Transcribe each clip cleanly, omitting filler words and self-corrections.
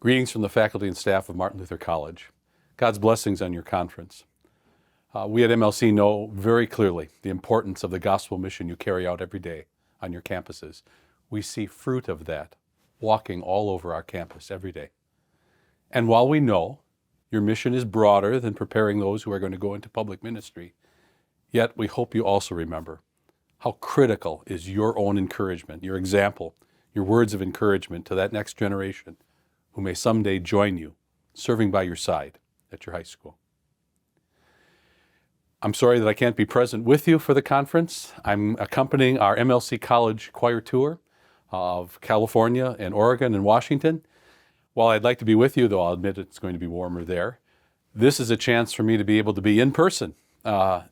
Greetings from the faculty and staff of Martin Luther College. God's blessings on your conference. We at MLC know very clearly the importance of the gospel mission you carry out every day on your campuses. We see fruit of that walking all over our campus every day. And while we know your mission is broader than preparing those who are going to go into public ministry, yet we hope you also remember how critical is your own encouragement, your example, your words of encouragement to that next generation who may someday join you, serving by your side at your high school. I'm sorry that I can't be present with you for the conference. I'm accompanying our MLC College choir tour of California and Oregon and Washington. While I'd like to be with you, though I'll admit it's going to be warmer there, this is a chance for me to be able to be in person,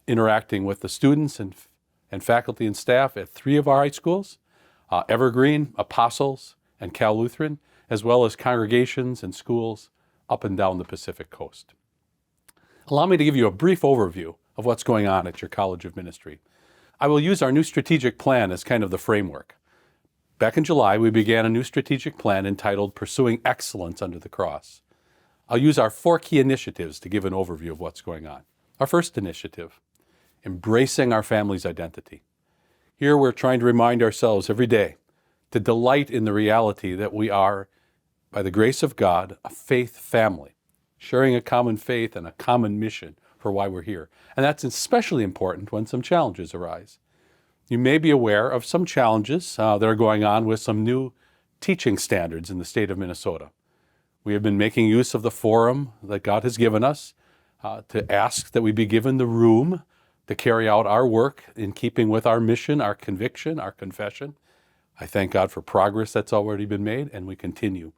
interacting with the students and faculty and staff at 3 of our high schools, Evergreen, Apostles, and Cal Lutheran, as well as congregations and schools up and down the Pacific Coast. Allow me to give you a brief overview of what's going on at your College of Ministry. I will use our new strategic plan as kind of the framework. Back in July, we began a new strategic plan entitled Pursuing Excellence Under the Cross. I'll use our 4 key initiatives to give an overview of what's going on. Our first initiative, embracing our family's identity. Here we're trying to remind ourselves every day to delight in the reality that we are, by the grace of God, a faith family, sharing a common faith and a common mission for why we're here. And that's especially important when some challenges arise. You may be aware of some challenges that are going on with some new teaching standards in the state of Minnesota. We have been making use of the forum that God has given us to ask that we be given the room to carry out our work in keeping with our mission, our conviction, our confession. I thank God for progress that's already been made, and we continue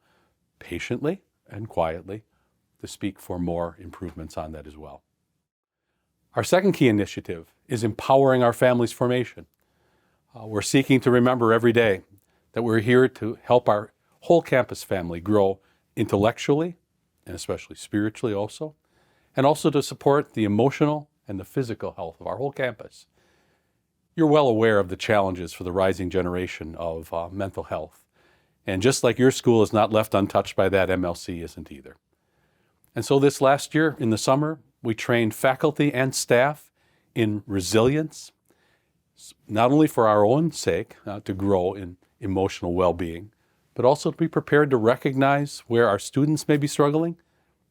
patiently and quietly to speak for more improvements on that as well. Our second key initiative is empowering our family's formation. We're seeking to remember every day that we're here to help our whole campus family grow intellectually and especially spiritually also, and also to support the emotional and the physical health of our whole campus. You're well aware of the challenges for the rising generation of mental health. And just like your school is not left untouched by that, MLC isn't either. And so this last year in the summer, we trained faculty and staff in resilience, not only for our own sake to grow in emotional well-being, but also to be prepared to recognize where our students may be struggling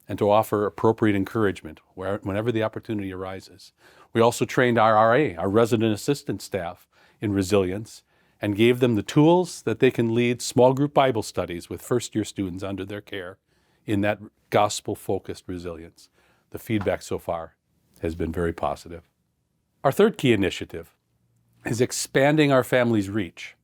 and to offer appropriate encouragement whenever the opportunity arises. We also trained our RA, our resident assistant staff, in resilience and gave them the tools that they can lead small group Bible studies with first-year students under their care in that gospel-focused resilience. The feedback so far has been very positive. Our third key initiative is expanding our family's reach.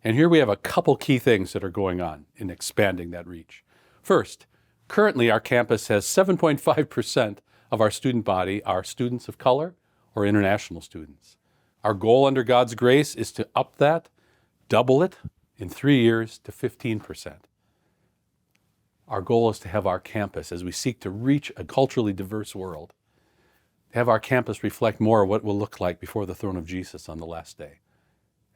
And here we have a couple key things that are going on in expanding that reach. First, currently our campus has 7.5% of our student body are students of color or international students. Our goal under God's grace is to up that, double it in 3 years to 15%. Our goal is to have our campus, as we seek to reach a culturally diverse world, have our campus reflect more of what will look like before the throne of Jesus on the last day,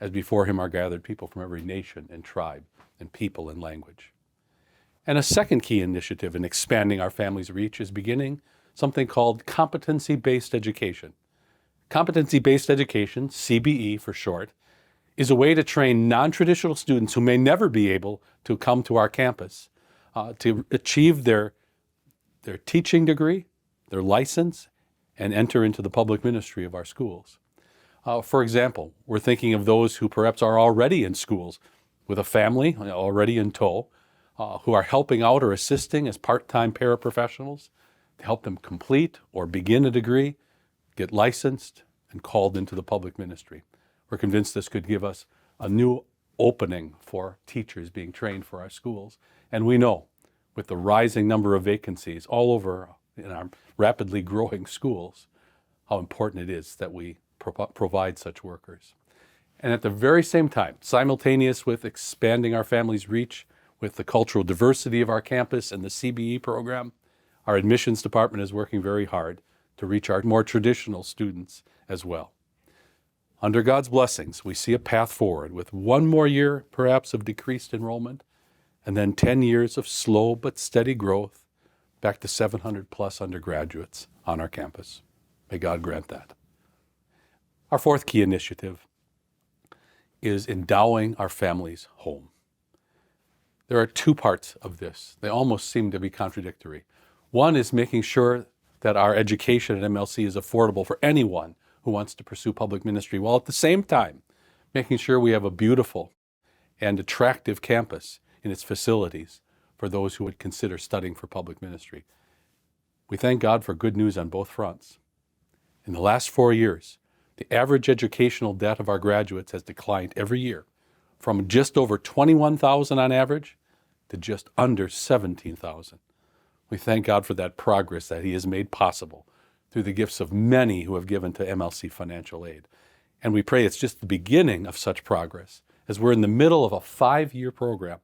as before him are gathered people from every nation and tribe and people and language. And a second key initiative in expanding our family's reach is beginning something called competency-based education. Competency-based education, CBE for short, is a way to train non-traditional students who may never be able to come to our campus to achieve their teaching degree, their license, and enter into the public ministry of our schools. For example, we're thinking of those who perhaps are already in schools with a family already in tow, who are helping out or assisting as part-time paraprofessionals to help them complete or begin a degree, get licensed, and called into the public ministry. We're convinced this could give us a new opening for teachers being trained for our schools. And we know with the rising number of vacancies all over in our rapidly growing schools, how important it is that we provide such workers. And at the very same time, simultaneous with expanding our family's reach with the cultural diversity of our campus and the CBE program, our admissions department is working very hard to reach our more traditional students as well. Under God's blessings, we see a path forward with one more year, perhaps, of decreased enrollment, and then 10 years of slow but steady growth back to 700 plus undergraduates on our campus. May God grant that. Our fourth key initiative is endowing our families home. There are two parts of this. They almost seem to be contradictory. One is making sure that our education at MLC is affordable for anyone who wants to pursue public ministry, while at the same time making sure we have a beautiful and attractive campus in its facilities for those who would consider studying for public ministry. We thank God for good news on both fronts. In the last 4 years, the average educational debt of our graduates has declined every year from just over $21,000 on average to just under $17,000. We thank God for that progress that He has made possible through the gifts of many who have given to MLC financial aid. And we pray it's just the beginning of such progress, as we're in the middle of a 5-year program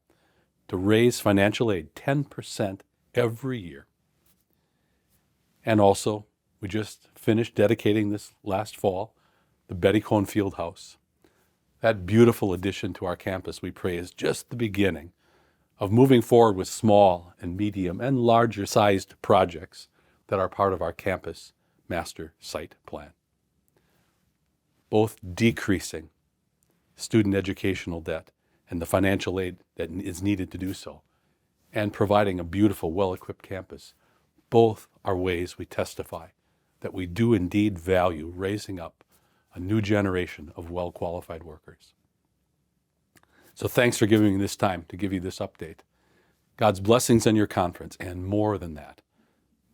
to raise financial aid 10% every year. And also, we just finished dedicating this last fall the Betty Cohn Field House. That beautiful addition to our campus, we pray, is just the beginning of moving forward with small and medium and larger sized projects that are part of our campus master site plan. Both decreasing student educational debt and the financial aid that is needed to do so, and providing a beautiful, well-equipped campus. Both are ways we testify that we do indeed value raising up a new generation of well-qualified workers. So thanks for giving me this time to give you this update. God's blessings on your conference, and more than that,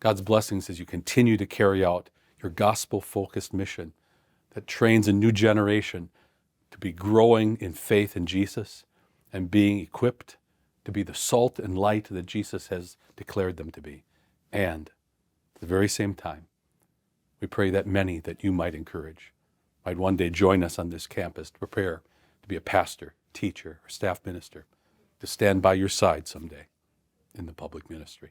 God's blessings as you continue to carry out your gospel-focused mission that trains a new generation to be growing in faith in Jesus and being equipped to be the salt and light that Jesus has declared them to be. And at the very same time, we pray that many that you might encourage might one day join us on this campus to prepare to be a pastor, teacher, or staff minister, to stand by your side someday in the public ministry.